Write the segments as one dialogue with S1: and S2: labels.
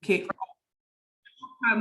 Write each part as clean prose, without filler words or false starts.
S1: kick.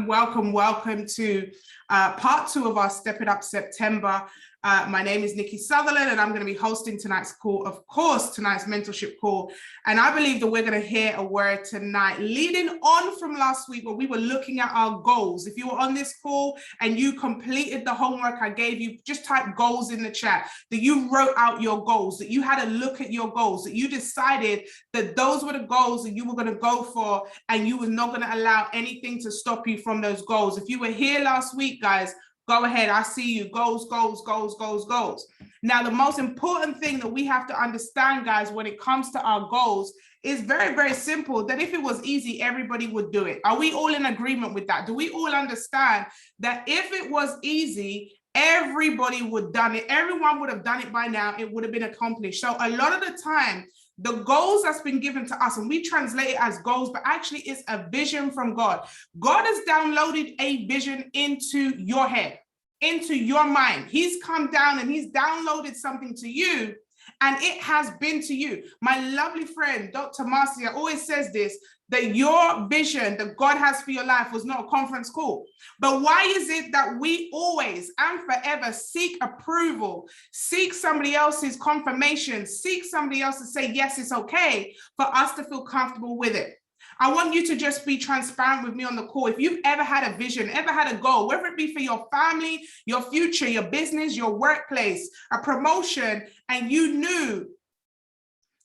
S1: Welcome to part 2 of our Step It Up September. My name is Nikki Sutherland, and I'm going to be hosting tonight's call, of course, tonight's mentorship call. And I believe that we're going to hear a word tonight, leading on from last week where we were looking at our goals. If you were on this call and you completed the homework I gave you, just type goals in the chat, that you wrote out your goals, that you had a look at your goals, that you decided that those were the goals that you were going to go for, and you were not going to allow anything to stop you from those goals. If you were here last week, guys, go ahead. I see you. Goals, goals, goals, goals, goals. Now, the most important thing that we have to understand, guys, when it comes to our goals is very, very simple, that if it was easy, everybody would do it. Are we all in agreement with that? Do we all understand that if it was easy, everybody would have done it? Everyone would have done it by now. It would have been accomplished. So a lot of the time, the goals that's been given to us, and we translate it as goals, but actually it's a vision from God. God has downloaded a vision into your head, into your mind. He's come down and he's downloaded something to you, and it has been to you. My lovely friend, Dr. Marcia, always says this, that your vision that God has for your life was not a conference call. But why is it that we always and forever seek approval, seek somebody else's confirmation, seek somebody else to say, yes, it's okay, for us to feel comfortable with it? I want you to just be transparent with me on the call. If you've ever had a vision, ever had a goal, whether it be for your family, your future, your business, your workplace, a promotion, and you knew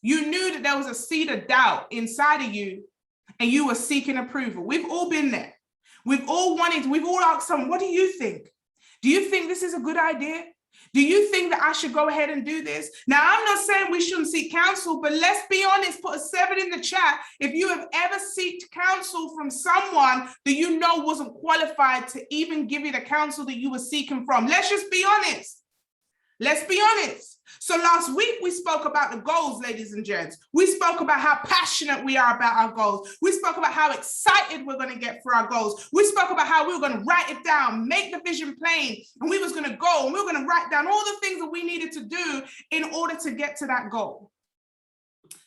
S1: that there was a seed of doubt inside of you, and you were seeking approval. We've all been there. We've all asked someone, what do you think? Do you think this is a good idea? Do you think that I should go ahead and do this? Now, I'm not saying we shouldn't seek counsel, but let's be honest, put a 7 in the chat if you have ever sought counsel from someone that you know wasn't qualified to even give you the counsel that you were seeking from. Let's just be honest. Let's be honest. So last week, we spoke about the goals, ladies and gents. We spoke about how passionate we are about our goals. We spoke about how excited we're going to get for our goals. We spoke about how we were going to write it down, make the vision plain, and we was going to go and we were going to write down all the things that we needed to do in order to get to that goal.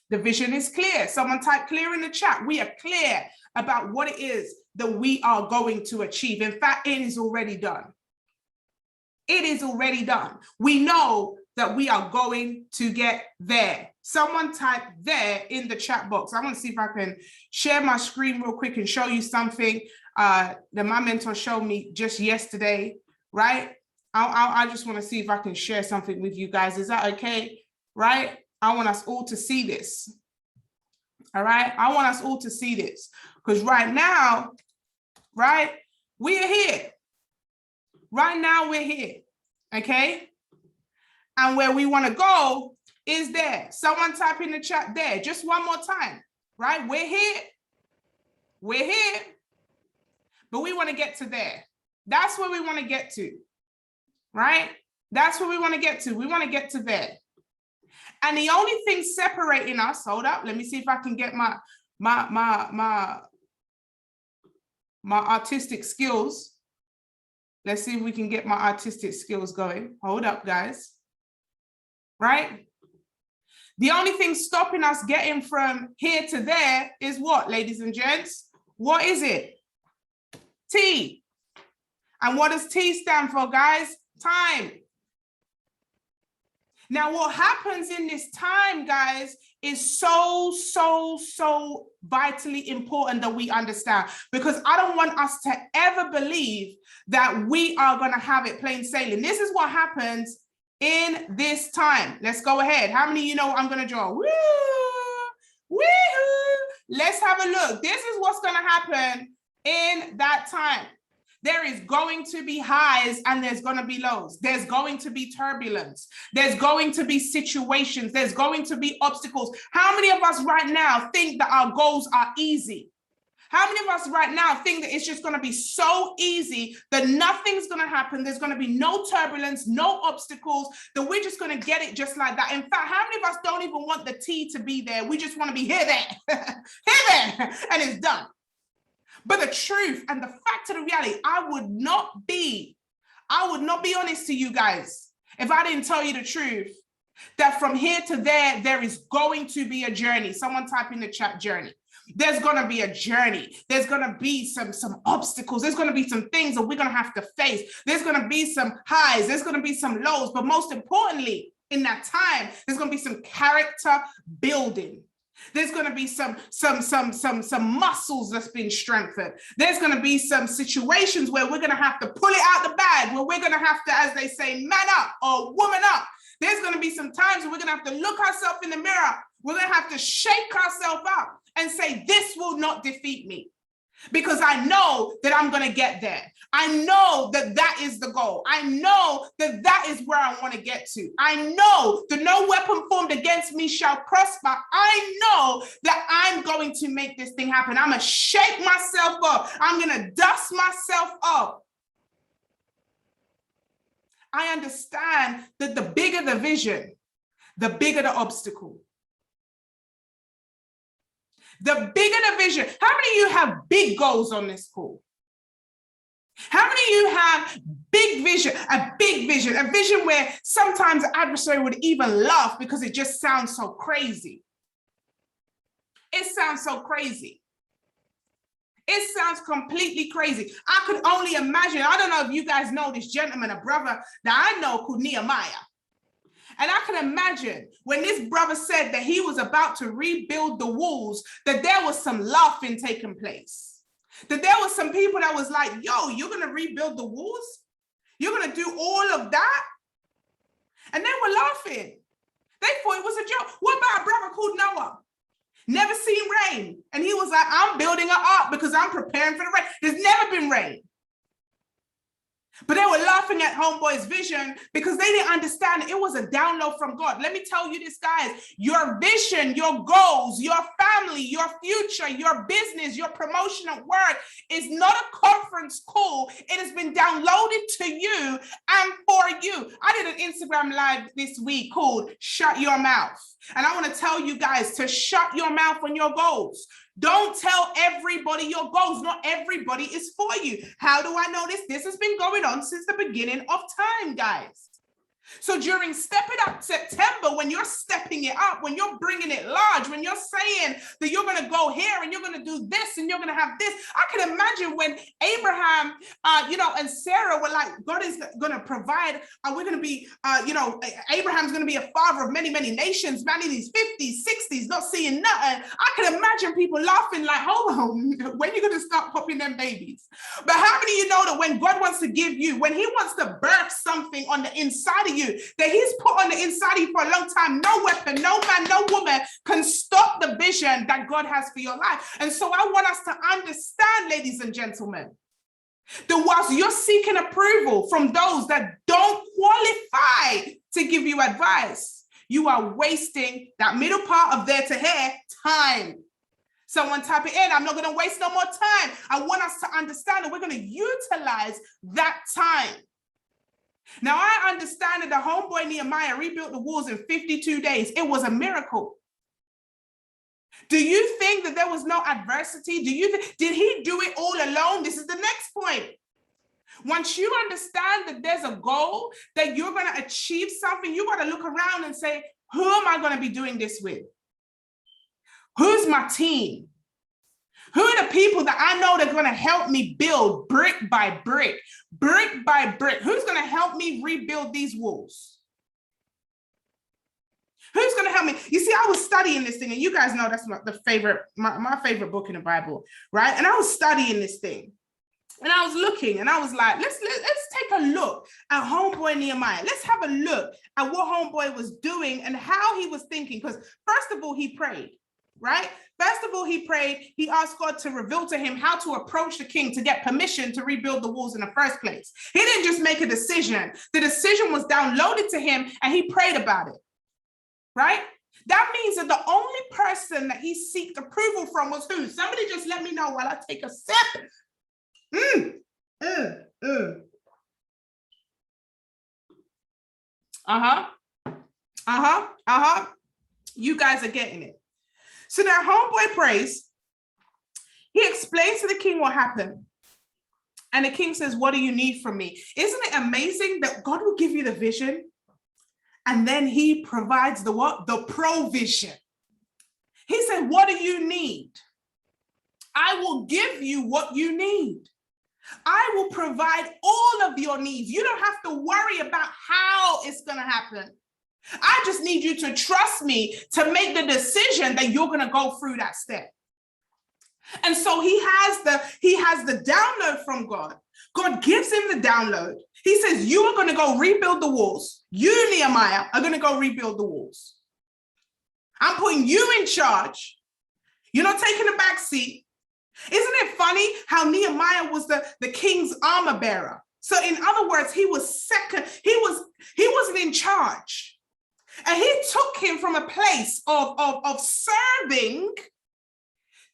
S1: The vision is clear. Someone type clear in the chat. We are clear about what it is that we are going to achieve. In fact, it is already done. It is already done. We know that we are going to get there. Someone type there in the chat box. I want to see if I can share my screen real quick and show you something that my mentor showed me just yesterday, right? I just want to see if I can share something with you guys. Is that okay? Right? I want us all to see this. All right? I want us all to see this because right now, right, we are here. Right now, we're here, okay? And where we want to go is there. Someone type in the chat there. Just one more time, right? We're here. We're here. But we want to get to there. That's where we want to get to, right? That's where we want to get to. We want to get to there. And the only thing separating us, hold up, let me see if I can get my artistic skills. Let's see if we can get my artistic skills going. Hold up, guys. Right? The only thing stopping us getting from here to there is what, ladies and gents? What is it? T. And what does T stand for, guys? Time. Now, what happens in this time, guys, is so vitally important that we understand, because I don't want us to ever believe that we are going to have it plain sailing. This is what happens in this time. Let's go ahead. How many of you know what I'm going to draw? Woo! Woo-hoo! Let's have a look. This is what's going to happen in that time. There is going to be highs and there's going to be lows. There's going to be turbulence. There's going to be situations. There's going to be obstacles. How many of us right now think that our goals are easy? How many of us right now think that it's just going to be so easy that nothing's going to happen? There's going to be no turbulence, no obstacles, that we're just going to get it just like that. In fact, how many of us don't even want the T to be there? We just want to be here, there, here, there, and it's done. But the truth and the fact of the reality, I would not be honest to you guys if I didn't tell you the truth, that from here to there, there is going to be a journey. Someone type in the chat, journey. There's going to be a journey. There's going to be some obstacles. There's going to be some things that we're going to have to face. There's going to be some highs. There's going to be some lows. But most importantly, in that time, there's going to be some character building. There's going to be some muscles that's been strengthened. There's going to be some situations where we're going to have to pull it out the bag, where we're going to have to, as they say, man up or woman up. There's going to be some times where we're going to have to look ourselves in the mirror. We're going to have to shake ourselves up and say, this will not defeat me, because I know that I'm going to get there. I know that that is the goal. I know that that is where I want to get to. I know that no weapon formed against me shall prosper. I know that I'm going to make this thing happen. I'm going to shake myself up. I'm going to dust myself up. I understand that the bigger the vision, the bigger the obstacle. The bigger the vision. How many of you have big goals on this call? How many of you have big vision, a vision where sometimes the adversary would even laugh because it just sounds so crazy? It sounds so crazy. It sounds completely crazy. I could only imagine. I don't know if you guys know this gentleman, a brother that I know called Nehemiah. And I can imagine when this brother said that he was about to rebuild the walls, that there was some laughing taking place. That there was some people that was like, yo, you're going to rebuild the walls? You're going to do all of that? And they were laughing. They thought it was a joke. What about a brother called Noah? Never seen rain. And he was like, I'm building an ark because I'm preparing for the rain. There's never been rain. But they were laughing at Homeboy's vision because they didn't understand it was a download from God. Let me tell you this, guys. Your vision, your goals, your family, your future, your business, your promotion at work is not a conference call. It has been downloaded to you and for you. I did an Instagram live this week called Shut Your Mouth. And I want to tell you guys to shut your mouth on your goals. Don't tell everybody your goals. Not everybody is for you. How do I know this? This has been going on since the beginning of time, guys. So during Step It Up September, when you're stepping it up, when you're bringing it large, when you're saying that you're going to go here and you're going to do this and you're going to have this, I can imagine when Abraham, and Sarah were like, God is going to provide. We're going to be, Abraham's going to be a father of many, many nations, man, in his 50s, 60s, not seeing nothing. I can imagine people laughing like, hold on, when are you going to start popping them babies? But how many of you know that when God wants to give you, when he wants to birth something on the inside of you, that he's put on the inside of you for a long time, no weapon, no man, no woman can stop the vision that God has for your life. And so I want us to understand, ladies and gentlemen, that whilst you're seeking approval from those that don't qualify to give you advice, you are wasting that middle part of there to here time. Someone type it in. I'm not going to waste no more time. I want us to understand that we're going to utilize that time. Now, I understand that the homeboy Nehemiah rebuilt the walls in 52 days. It was a miracle. Do you think that there was no adversity? Did he do it all alone? This is the next point. Once you understand that there's a goal, that you're going to achieve something, you got to look around and say, who am I going to be doing this with? Who's my team? Who are the people that I know that are going to help me build brick by brick by brick? Who's going to help me rebuild these walls? Who's going to help me? You see, I was studying this thing, and you guys know that's my favorite book in the Bible, right? And I was studying this thing, and I was looking, and I was like, let's take a look at homeboy Nehemiah. Let's have a look at what homeboy was doing and how he was thinking. Because first of all, he prayed, right? First of all, he prayed. He asked God to reveal to him how to approach the king to get permission to rebuild the walls in the first place. He didn't just make a decision. The decision was downloaded to him, and he prayed about it, right? That means that the only person that he sought approval from was who? Somebody just let me know while I take a sip. You guys are getting it. So now homeboy prays. He explains to the king what happened. And the king says, what do you need from me? Isn't it amazing that God will give you the vision and then he provides the what? The provision. He said, what do you need? I will give you what you need. I will provide all of your needs. You don't have to worry about how it's going to happen. I just need you to trust me to make the decision that you're going to go through that step. And so he has the download from God. God gives him the download. He says, you are going to go rebuild the walls. You, Nehemiah, are going to go rebuild the walls. I'm putting you in charge. You're not taking a back seat. Isn't it funny how Nehemiah was the king's armor bearer? So in other words, he was second. He wasn't in charge. And he took him from a place of serving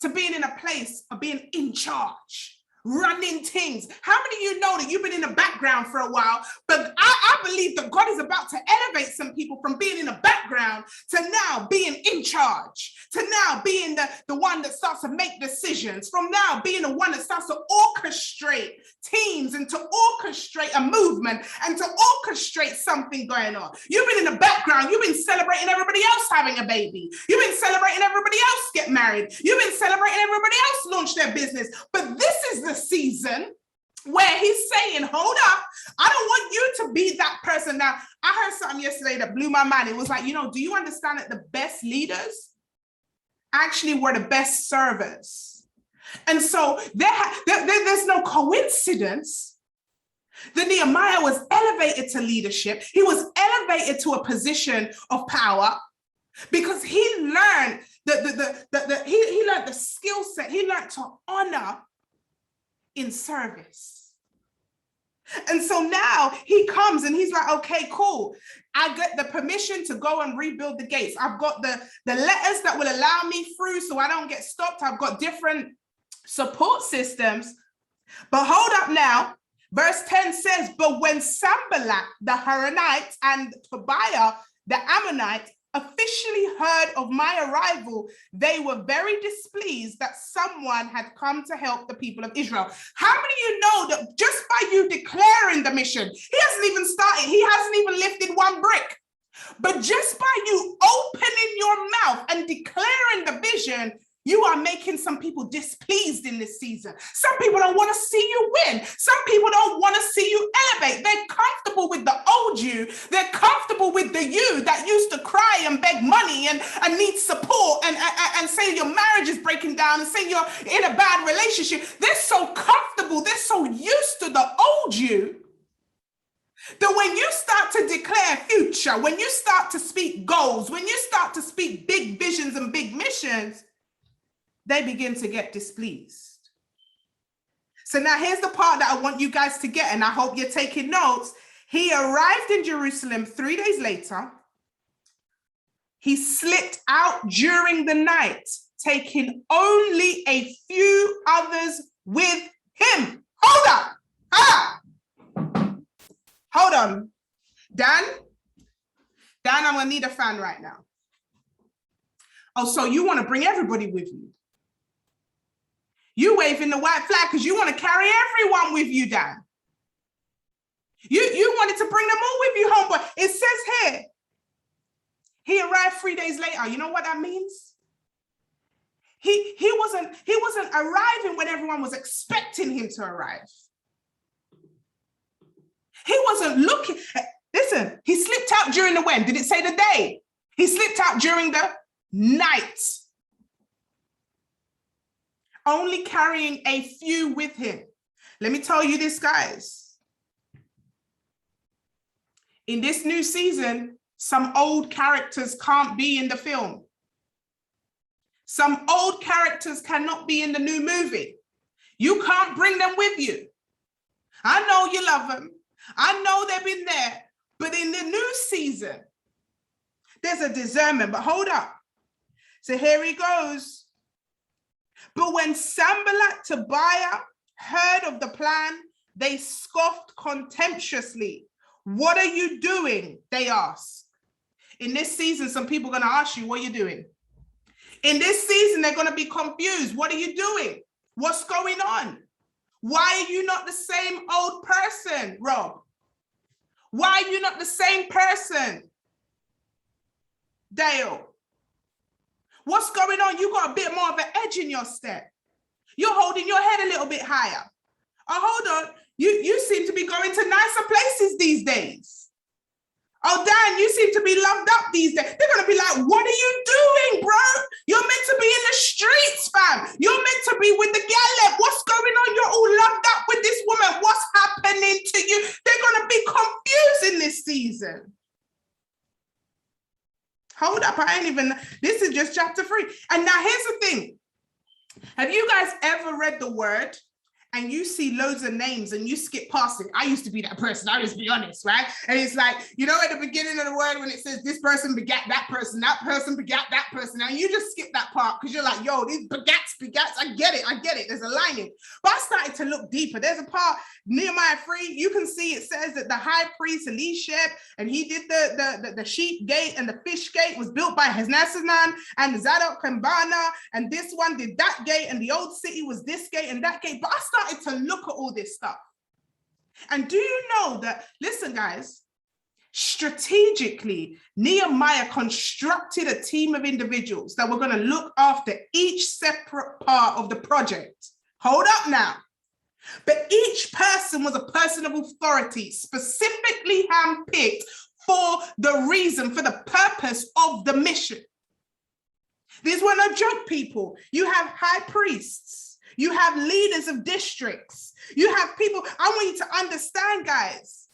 S1: to being in a place of being in charge, running things. How many of you know that you've been in the background for a while, but I believe that God is about to elevate some people from being in the background to now being in charge, to now being the one that starts to make decisions, from now being the one that starts to orchestrate teams and to orchestrate a movement and to orchestrate something going on. You've been in the background. You've been celebrating everybody else having a baby. You've been celebrating everybody else get married. You've been celebrating everybody else launch their business. But this is the season where he's saying, hold up, I don't want you to be that person. Now, I heard something yesterday that blew my mind. It was like, do you understand that the best leaders actually were the best servers? And so there's no coincidence that Nehemiah was elevated to leadership. He was elevated to a position of power because he learned he learned the skill set. He learned to honor in service. And so now he comes and he's like, okay, cool. I get the permission to go and rebuild the gates. I've got the letters that will allow me through so I don't get stopped. I've got different support systems. But hold up now. Verse 10 says, but when Sanballat, the Horonite, and Tobiah, the Ammonite, officially heard of my arrival, they were very displeased that someone had come to help the people of Israel. How many of you know that just by you declaring the mission, he hasn't even started, he hasn't even lifted one brick, but just by you opening your mouth and declaring the vision, you are making some people displeased in this season. Some people don't want to see you win. Some people don't want to see you elevate. They're comfortable with the old you. They're comfortable with the you that used to cry and beg money and need support and say your marriage is breaking down and say you're in a bad relationship. They're so comfortable. They're so used to the old you that when you start to declare future, when you start to speak goals, when you start to speak big visions and big missions, they begin to get displeased. So now here's the part that I want you guys to get, and I hope you're taking notes. He arrived in Jerusalem 3 days later. He slipped out during the night, taking only a few others with him. Hold up. Hold on. Dan, I'm going to need a fan right now. Oh, so you want to bring everybody with you? You waving the white flag because you want to carry everyone with you, Dan. You wanted to bring them all with you home, but it says here, he arrived 3 days later. You know what that means? He wasn't arriving when everyone was expecting him to arrive. He wasn't looking. Listen, he slipped out during the when? Did it say the day? He slipped out during the night. Only carrying a few with him. Let me tell you this, guys. In this new season, some old characters can't be in the film. Some old characters cannot be in the new movie. You can't bring them with you. I know you love them. I know they've been there. But in the new season, there's a discernment. But hold up. So here he goes. But when Sanballat, Tobiah heard of the plan, they scoffed contemptuously. What are you doing? They asked. In this season, some people are going to ask you, what are you doing? In this season, they're going to be confused. What are you doing? What's going on? Why are you not the same old person, Rob? Why are you not the same person, Dale? What's going on? You got a bit more of an edge in your step. You're holding your head a little bit higher. Oh, hold on. You seem to be going to nicer places these days. Oh, Dan, you seem to be loved up these days. They're going to be like, what are you doing, bro? You're meant to be in the streets, fam. You're meant to be with the gallop. What's going on? You're all loved up with this woman. What's happening to you? They're going to be confused in this season. Hold up. This is just chapter 3. And now here's the thing. Have you guys ever read the word and you see loads of names and you skip past it? I used to be that person, I'll just be honest, right? And it's like, you know, at the beginning of the word when it says this person begat that person begat that person, and you just skip that part because you're like, yo, these begats, I get it, there's a lining. But I started to look deeper. There's a part, Nehemiah 3, you can see it says that the high priest Elisheb, and he did the sheep gate, and the fish gate was built by Haznasanan and Zadok and Bana, and this one did that gate, and the old city was this gate and that gate. But I started to look at all this stuff. And do you know that, listen, guys, strategically, Nehemiah constructed a team of individuals that were going to look after each separate part of the project. Hold up now. But each person was a person of authority, specifically handpicked for the reason, for the purpose of the mission. These were no joke people. You have high priests. You have leaders of districts. You have people. I want you to understand, guys,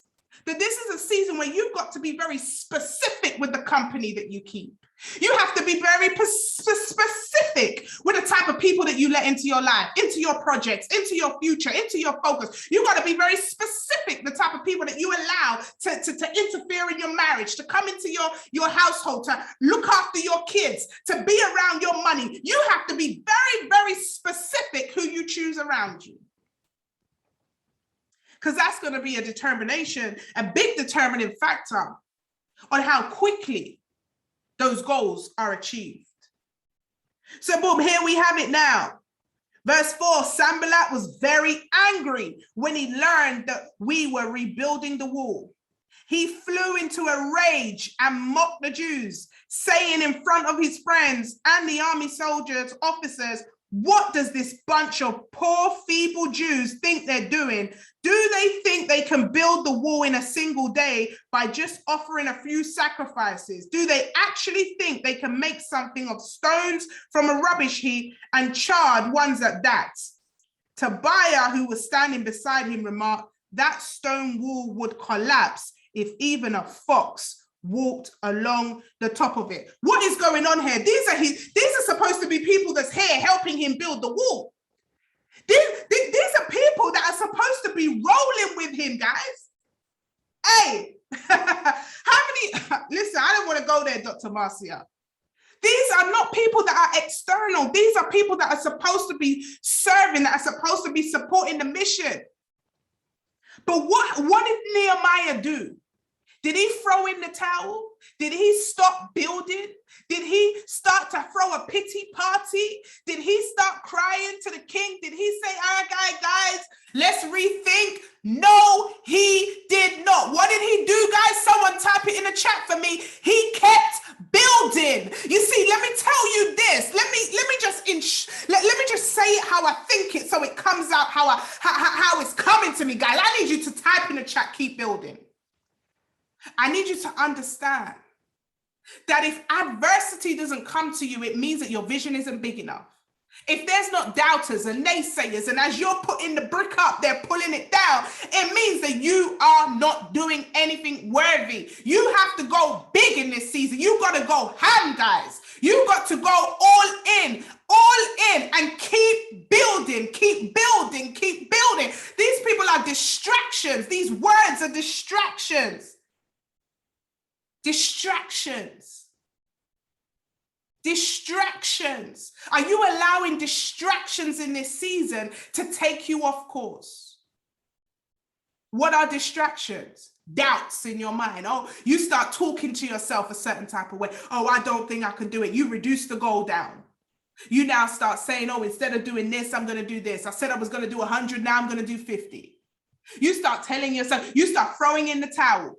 S1: that this is a season where you've got to be very specific with the company that you keep. You have to be very specific with the type of people that you let into your life, into your projects, into your future, into your focus. You got to be very specific, the type of people that you allow to interfere in your marriage, to come into your household, to look after your kids, to be around your money. You have to be very, very specific who you choose around you. Because that's going to be a big determining factor on how quickly those goals are achieved. So boom, here we have it now. Verse 4, Sanballat was very angry when he learned that we were rebuilding the wall. He flew into a rage and mocked the Jews, saying in front of his friends and the army soldiers, officers, what does this bunch of poor, feeble Jews think they're doing? Do they think they can build the wall in a single day by just offering a few sacrifices? Do they actually think they can make something of stones from a rubbish heap and charred ones at that? Tobiah, who was standing beside him, remarked, that stone wall would collapse if even a fox walked along the top of it. What is going on here? These are supposed to be people that's here helping him build the wall. These are people that are supposed to be rolling with him, guys. Hey, listen, I don't want to go there, Dr. Marcia. These are not people that are external. These are people that are supposed to be serving, that are supposed to be supporting the mission. But what did Nehemiah do? Did he throw in the towel? Did he stop building? Did he start to throw a pity party? Did he start crying to the king? Did he say, all right, guys, let's rethink? No, he did not. What did he do, guys? Someone type it in the chat for me. He kept building. You see, let me tell you this. Let me just say it how I think it so it comes out how it's coming to me, guys. I need you to type in the chat, keep building. I need you to understand that if adversity doesn't come to you, it means that your vision isn't big enough. If there's not doubters and naysayers, and as you're putting the brick up, they're pulling it down, it means that you are not doing anything worthy. You have to go big in this season. You got to go ham, guys. You got to go all in, and keep building, keep building, keep building. These people are distractions. These words are distractions. Distractions. Distractions. Are you allowing distractions in this season to take you off course? What are distractions? Doubts in your mind. Oh, you start talking to yourself a certain type of way. Oh, I don't think I can do it. You reduce the goal down. You now start saying, oh, instead of doing this, I'm going to do this. I said I was going to do 100. Now I'm going to do 50. You start telling yourself, you start throwing in the towel.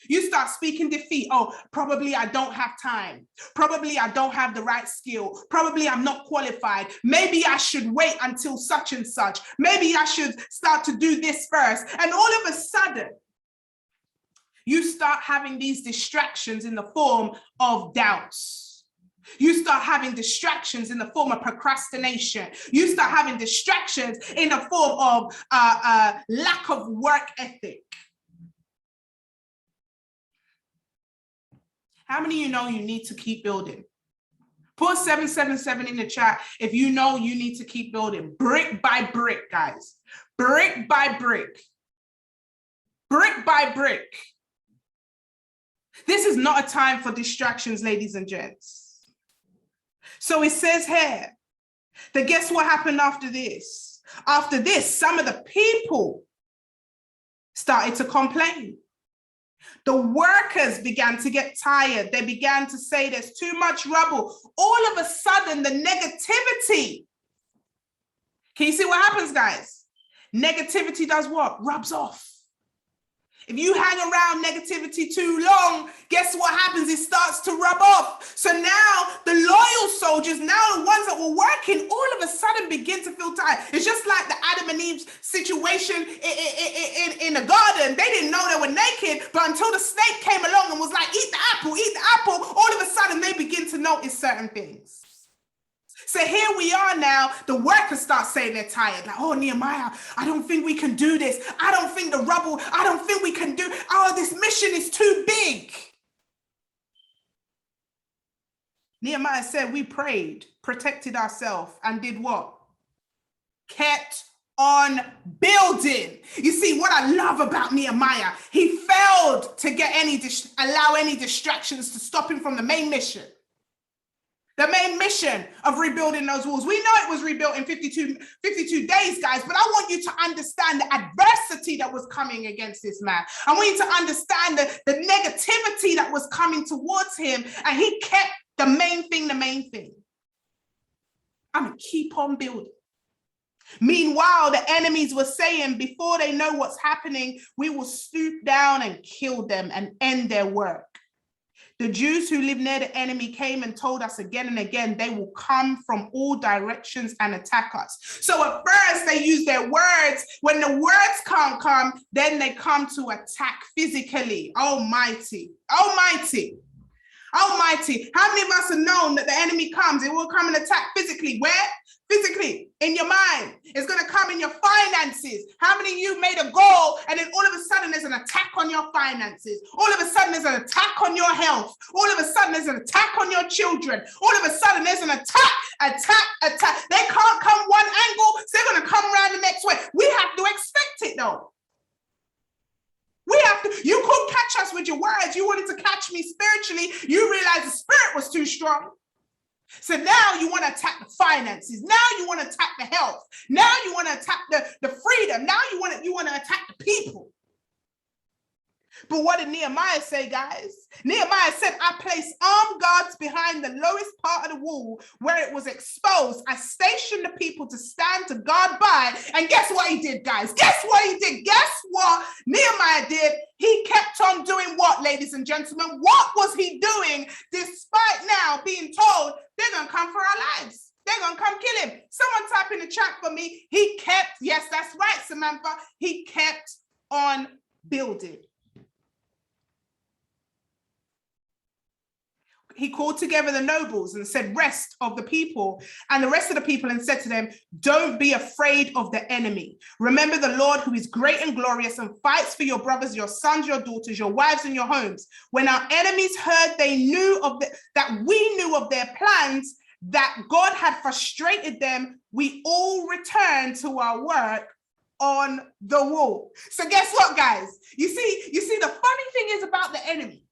S1: You start speaking defeat. Oh, probably I don't have time. Probably I don't have the right skill. Probably I'm not qualified. Maybe I should wait until such and such. Maybe I should start to do this first. And all of a sudden, you start having these distractions in the form of doubts. You start having distractions in the form of procrastination. You start having distractions in the form of lack of work ethic. How many of you know you need to keep building? Put 777 in the chat if you know you need to keep building. Brick by brick, guys. Brick by brick. Brick by brick. This is not a time for distractions, ladies and gents. So it says here that guess what happened after this? After this, some of the people started to complain. The workers began to get tired. They began to say there's too much rubble. All of a sudden, the negativity. Can you see what happens, guys? Negativity does what? Rubs off. If you hang around negativity too long, guess what happens? It starts to rub off. So now the loyal soldiers, now the ones that were working, all of a sudden begin to feel tired. It's just like the Adam and Eve situation in the garden. They didn't know they were naked, but until the snake came along and was like, eat the apple, all of a sudden they begin to notice certain things. So here we are now, the workers start saying they're tired. Like, oh, Nehemiah, I don't think we can do this. I don't think the rubble, I don't think we can do, oh, this mission is too big. Nehemiah said, we prayed, protected ourselves, and did what? Kept on building. You see, what I love about Nehemiah, he failed to get allow any distractions to stop him from the main mission. The main mission of rebuilding those walls. We know it was rebuilt in 52 days, guys, but I want you to understand the adversity that was coming against this man. I want you to understand the negativity that was coming towards him, and he kept the main thing. I'm going to keep on building. Meanwhile, the enemies were saying, before they know what's happening, we will stoop down and kill them and end their work. The Jews who live near the enemy came and told us again and again, they will come from all directions and attack us. So at first they use their words. When the words can't come, then they come to attack physically. Almighty. How many of us have known that the enemy comes? It will come and attack physically. Where? Physically, in your mind. It's going to come in your finances. How many of you made a goal and then all of a sudden there's an attack on your finances? All of a sudden there's an attack on your health. All of a sudden there's an attack on your children. All of a sudden there's an attack. They can't come one angle, so they're going to come around the next way. We have to expect it though. We have to. You couldn't catch us with your words. You wanted to catch me spiritually. You realized the spirit was too strong. So now you want to attack the finances. Now you want to attack the health. Now you want to attack the freedom. Now you want to attack the people. But what did Nehemiah say, guys? Nehemiah said, I placed armed guards behind the lowest part of the wall where it was exposed. I stationed the people to stand to guard by. And guess what he did, guys? Guess what Nehemiah did? He kept on doing what, ladies and gentlemen? What was he doing despite now being told they're going to come for our lives? They're going to come kill him. Someone type in the chat for me. He kept, yes, that's right, Samantha. He kept on building. He called together the nobles and said, rest of the people and the rest of the people, and said to them, don't be afraid of the enemy. Remember the Lord who is great and glorious and fights for your brothers, your sons, your daughters, your wives, and your homes. When our enemies heard that we knew of their plans, that God had frustrated them, we all returned to our work on the wall. So guess what, guys? You see, the funny thing is about the enemy.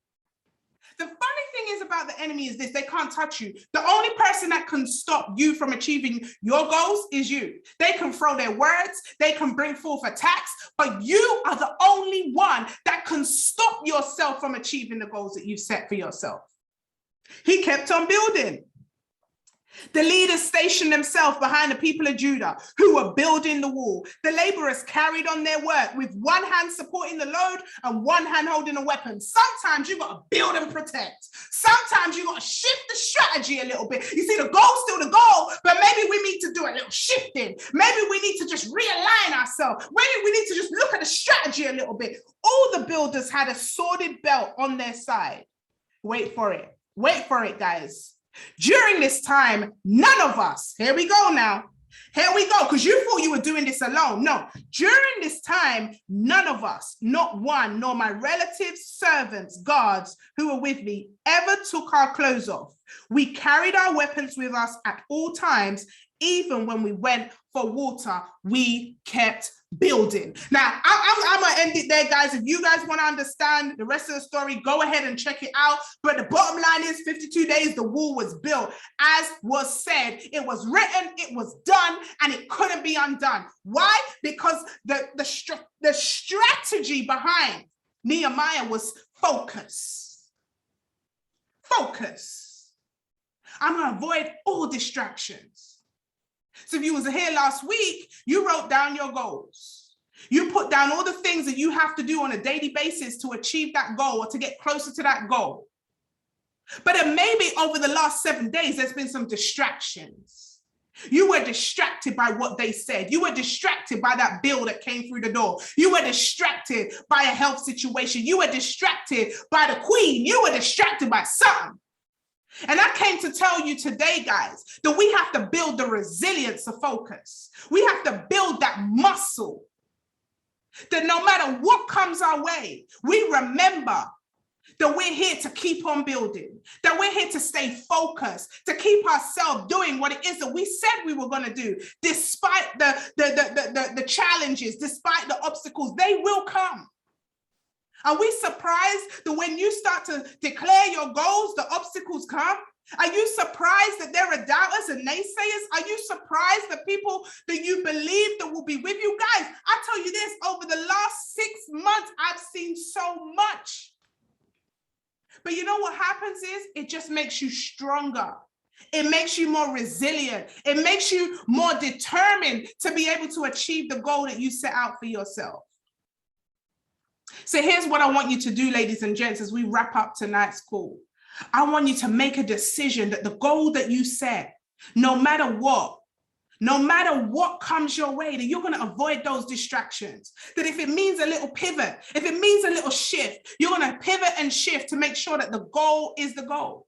S1: The funny thing is about the enemy is this: they can't touch you. The only person that can stop you from achieving your goals is you. They can throw their words, they can bring forth attacks, but you are the only one that can stop yourself from achieving the goals that you've set for yourself. He kept on building. The leaders stationed themselves behind the people of Judah who were building the wall. The laborers carried on their work with one hand supporting the load and one hand holding a weapon. Sometimes you got to build and protect. Sometimes you got to shift the strategy a little bit. You see, the goal's still the goal, but maybe we need to do a little shifting. Maybe we need to just realign ourselves. Maybe we need to just look at the strategy a little bit. All the builders had a sworded belt on their side. Wait for it. Wait for it, guys. During this time, none of us, here we go now, here we go, because you thought you were doing this alone. No, during this time, none of us, not one, nor my relatives, servants, guards who were with me, ever took our clothes off. We carried our weapons with us at all times. Even when we went for water, we kept building. Now, I'm going to end it there, guys. If you guys want to understand the rest of the story, go ahead and check it out. But the bottom line is 52 days, the wall was built. As was said, it was written, it was done, and it couldn't be undone. Why? Because the strategy behind Nehemiah was focus. Focus. I'm going to avoid all distractions. So if you was here last week, you wrote down your goals. You put down all the things that you have to do on a daily basis to achieve that goal or to get closer to that goal. But then maybe over the last 7 days, there's been some distractions. You were distracted by what they said. You were distracted by that bill that came through the door. You were distracted by a health situation. You were distracted by the queen. You were distracted by something. And I came to tell you today, guys, that we have to build the resilience of focus. We have to build that muscle that no matter what comes our way, we remember that we're here to keep on building, that we're here to stay focused, to keep ourselves doing what it is that we said we were going to do, despite the challenges, despite the obstacles. They will come. Are we surprised that when you start to declare your goals, the obstacles come? Are you surprised that there are doubters and naysayers? Are you surprised that people that you believe that will be with you? Guys, I tell you this, over the last 6 months, I've seen so much. But you know what happens is it just makes you stronger. It makes you more resilient. It makes you more determined to be able to achieve the goal that you set out for yourself. So here's what I want you to do, ladies and gents, as we wrap up tonight's call. I want you to make a decision that the goal that you set, no matter what comes your way, that you're going to avoid those distractions. That if it means a little pivot, if it means a little shift, you're going to pivot and shift to make sure that the goal is the goal.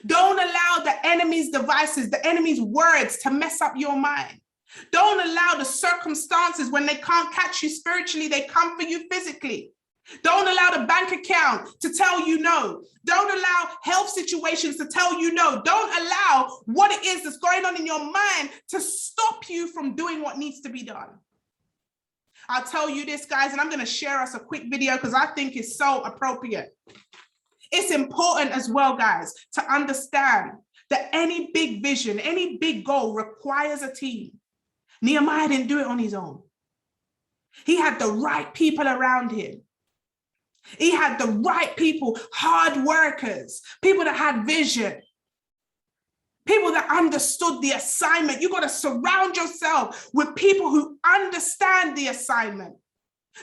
S1: Don't allow the enemy's devices, the enemy's words to mess up your mind. Don't allow the circumstances when they can't catch you spiritually, they come for you physically. Don't allow the bank account to tell you no. Don't allow health situations to tell you no. Don't allow what it is that's going on in your mind to stop you from doing what needs to be done. I'll tell you this, guys, and I'm going to share us a quick video because I think it's so appropriate. It's important as well, guys, to understand that any big vision, any big goal requires a team. Nehemiah didn't do it on his own. He had the right people around him. He had the right people, hard workers, people that had vision, people that understood the assignment. You got to surround yourself with people who understand the assignment.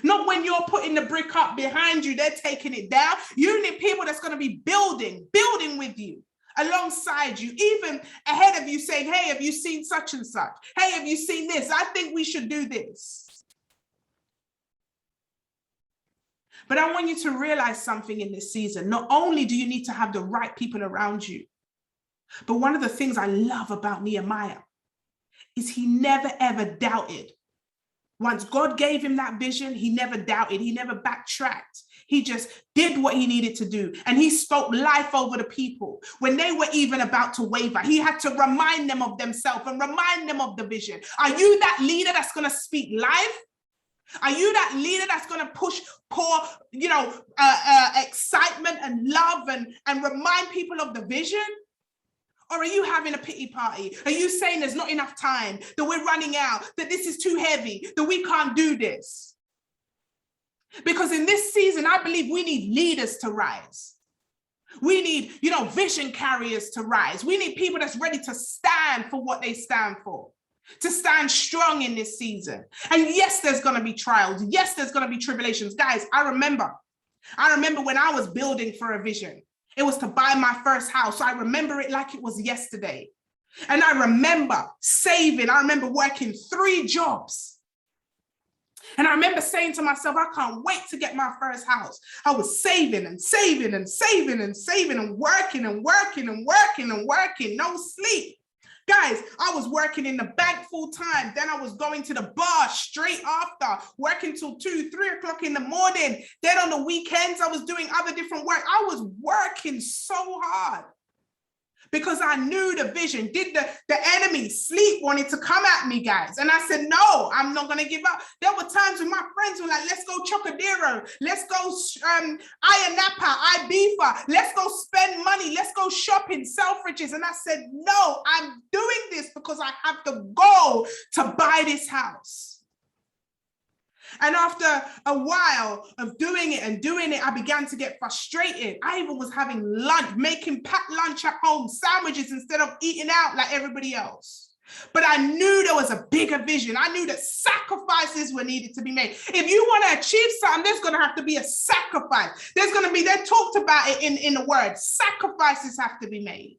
S1: Not when you're putting the brick up behind you, they're taking it down. You need people that's going to be building with you, alongside you, even ahead of you, saying, hey, have you seen such and such? Hey, have you seen this? I think we should do this. But I want you to realize something in this season. Not only do you need to have the right people around you, but one of the things I love about Nehemiah is he never, ever doubted. Once God gave him that vision, he never doubted. He never backtracked. He just did what he needed to do. And he spoke life over the people. When they were even about to waver, he had to remind them of themselves and remind them of the vision. Are you that leader that's going to speak life? Are you that leader that's going to pour excitement and love and remind people of the vision? Or are you having a pity party? Are you saying there's not enough time, that we're running out, that this is too heavy, that we can't do this? Because in this season, I believe we need leaders to rise. We need, vision carriers to rise. We need people that's ready to stand for what they stand for, to stand strong in this season. And yes, there's going to be trials. Yes, there's going to be tribulations. Guys, I remember when I was building for a vision. It was to buy my first house. So I remember it like it was yesterday. And I remember saving. I remember working 3 jobs. And I remember saying to myself, I can't wait to get my first house. I was saving and saving and saving and saving and working and working and working and working, no sleep. Guys, I was working in the bank full time. Then I was going to the bar straight after, working till 2, 3 o'clock in the morning. Then on the weekends, I was doing other different work. I was working so hard because I knew the vision. Did the enemy sleep wanted to come at me, guys? And I said, no, I'm not going to give up. There were times when my friends were like, let's go Chocodero. Let's go Ayia Napa, Ibiza. Let's go spend money. Let's go shopping, Selfridges. And I said, no, I'm doing this because I have the goal to buy this house. And after a while of doing it, I began to get frustrated. I even was having lunch, making packed lunch at home, sandwiches instead of eating out like everybody else. But I knew there was a bigger vision. I knew that sacrifices were needed to be made. If you want to achieve something, there's going to have to be a sacrifice. They talked about it in the word. Sacrifices have to be made.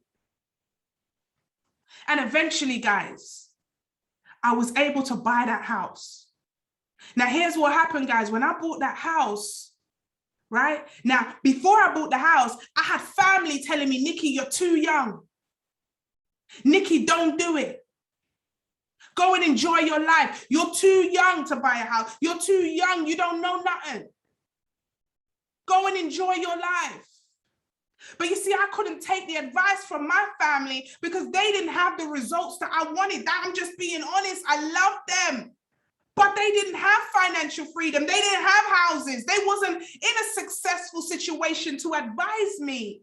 S1: And eventually, guys, I was able to buy that house. Now, here's what happened, guys. When I bought that house, right? Now, before I bought the house, I had family telling me, Nikki, you're too young. Nikki, don't do it. Go and enjoy your life. You're too young to buy a house. You're too young. You don't know nothing. Go and enjoy your life. But you see, I couldn't take the advice from my family because they didn't have the results that I wanted. I'm just being honest. I love them. But they didn't have financial freedom. They didn't have houses. They wasn't in a successful situation to advise me.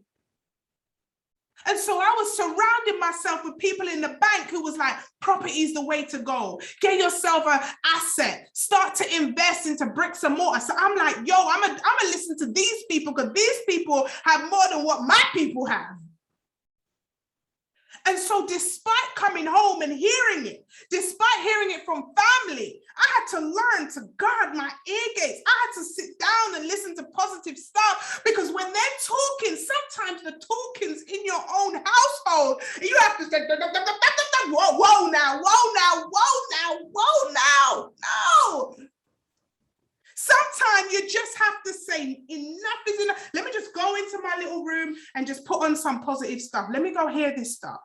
S1: And so I was surrounding myself with people in the bank who was like, property is the way to go. Get yourself an asset. Start to invest into bricks and mortar. So I'm like, yo, I'm gonna listen to these people because these people have more than what my people have. And so despite coming home and hearing it, despite hearing it from family, I had to learn to guard my ear gates. I had to sit down and listen to positive stuff because when they're talking, sometimes the talking's in your own household. You have to say, whoa now. No. Sometimes you just have to say enough is enough. Let me just go into my little room and just put on some positive stuff. Let me go hear this stuff.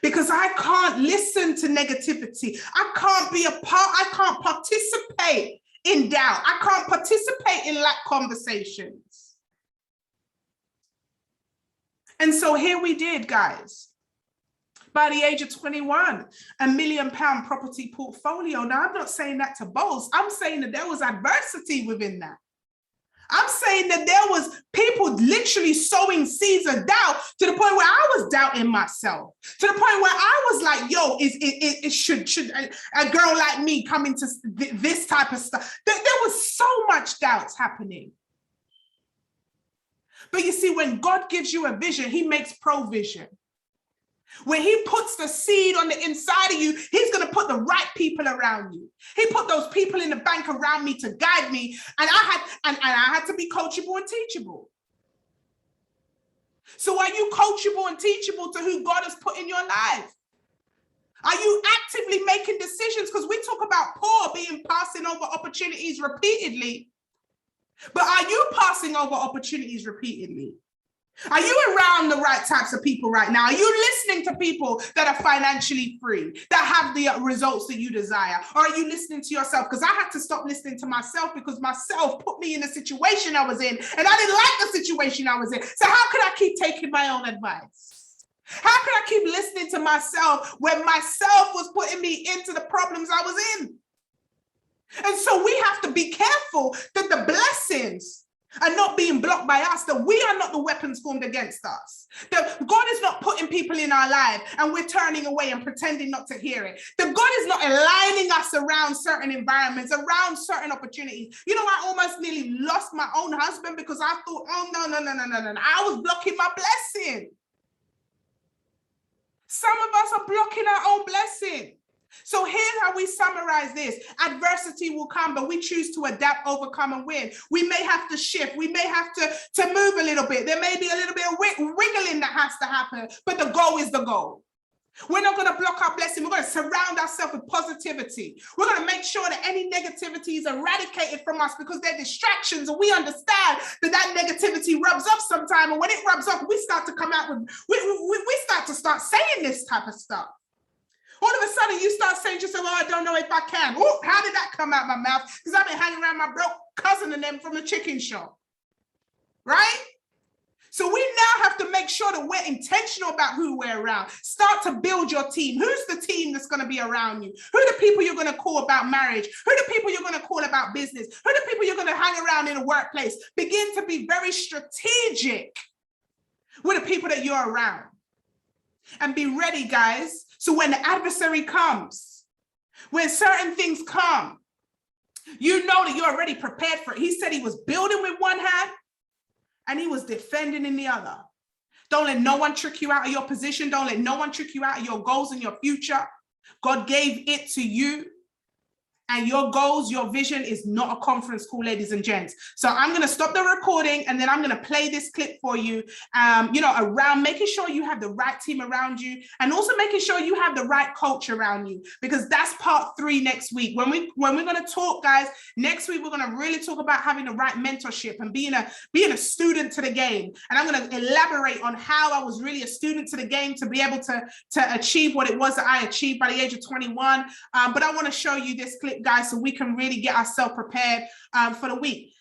S1: Because I can't listen to negativity. I can't be a part. I can't participate in doubt. I can't participate in lack conversations. And so here we did, guys. By the age of 21, £1 million property portfolio. Now, I'm not saying that to boast. I'm saying that there was adversity within that. I'm saying that there was people literally sowing seeds of doubt to the point where I was doubting myself, to the point where I was like, yo, should a girl like me come into this type of stuff? There was so much doubts happening. But you see, when God gives you a vision, he makes provision. When he puts the seed on the inside of you, he's going to put the right people around you. He put those people in the bank around me to guide me. And I had to be coachable and teachable. So are you coachable and teachable to who God has put in your life? Are you actively making decisions? Because we talk about Paul passing over opportunities repeatedly. But are you passing over opportunities repeatedly? Are you around the right types of people right now? Are you listening to people that are financially free, that have the results that you desire? Or are you listening to yourself? Because I had to stop listening to myself because myself put me in the situation I was in and I didn't like the situation I was in. So how could I keep taking my own advice? How could I keep listening to myself when myself was putting me into the problems I was in? And so we have to be careful that the blessings and not being blocked by us, that we are not the weapons formed against us. That God is not putting people in our life and we're turning away and pretending not to hear it. That God is not aligning us around certain environments, around certain opportunities. You know, I almost nearly lost my own husband because I thought, oh, no. I was blocking my blessing. Some of us are blocking our own blessing. So here's how we summarize this. Adversity will come, but we choose to adapt, overcome, and win. We may have to shift. We may have to move a little bit. There may be a little bit of wiggling that has to happen, but the goal is the goal. We're not going to block our blessing. We're going to surround ourselves with positivity. We're going to make sure that any negativity is eradicated from us because they're distractions, and we understand that negativity rubs off sometime. And when it rubs off, we start to come out with, we start saying this type of stuff. All of a sudden, you start saying to yourself, oh, I don't know if I can. Oh, how did that come out my mouth? Because I've been hanging around my broke cousin and them from the chicken shop, right? So we now have to make sure that we're intentional about who we're around. Start to build your team. Who's the team that's going to be around you? Who are the people you're going to call about marriage? Who are the people you're going to call about business? Who are the people you're going to hang around in the workplace? Begin to be very strategic with the people that you're around. And be ready, guys. So when the adversary comes, when certain things come, you know that you're already prepared for it. He said he was building with one hand and he was defending in the other. Don't let no one trick you out of your position. Don't let no one trick you out of your goals and your future. God gave it to you. And your goals, your vision is not a conference call, ladies and gents. So I'm going to stop the recording and then I'm going to play this clip for you, around making sure you have the right team around you and also making sure you have the right coach around you, because that's part 3 next week. When we're going to talk, guys, next week, we're going to really talk about having the right mentorship and being a student to the game. And I'm going to elaborate on how I was really a student to the game to be able to achieve what it was that I achieved by the age of 21. But I want to show you this clip, guys, so we can really get ourselves prepared for the week.